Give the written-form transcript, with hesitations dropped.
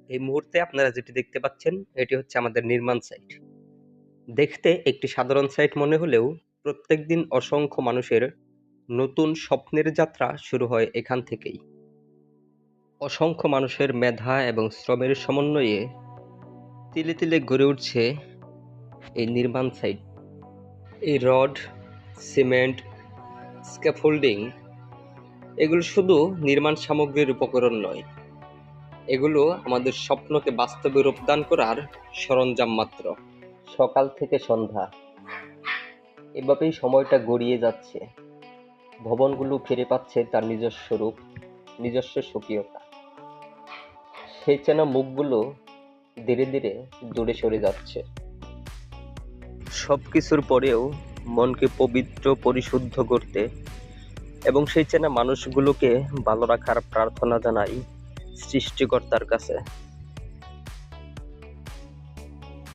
এই মুহূর্তে আপনারা যেটি দেখতে পাচ্ছেন এটি হচ্ছে আমাদের নির্মাণ সাইট। দেখতে একটি সাধারণ সাইট মনে হলেও প্রত্যেকদিন অসংখ্য মানুষের নতুন স্বপ্নের যাত্রা শুরু হয় এখান থেকেই। অসংখ্য মানুষের মেধা এবং শ্রমের সমন্বয়ে তিলে তিলে গড়ে উঠছে এই নির্মাণ সাইট। এই রড, সিমেন্ট, স্ক্যাফোল্ডিং এগুলো শুধু নির্মাণ সামগ্রীর উপকরণ নয়, এগুলো আমাদের স্বপ্নকে বাস্তবে রূপদান করার সরঞ্জাম মাত্র। সকাল থেকে সন্ধ্যা এভাবেই সময়টা গড়িয়ে যাচ্ছে। ভবনগুলো ফিরে পাচ্ছে তার নিজস্ব রূপ, নিজস্ব স্বকীয়তা। সেই চেনা মুখগুলো ধীরে ধীরে দূরে সরে যাচ্ছে। সবকিছুর পরেও মনকে পবিত্র, পরিশুদ্ধ করতে এবং সেই চেনা মানুষগুলোকে ভালো রাখার প্রার্থনা জানাই সৃষ্টিকর্তার কাছে।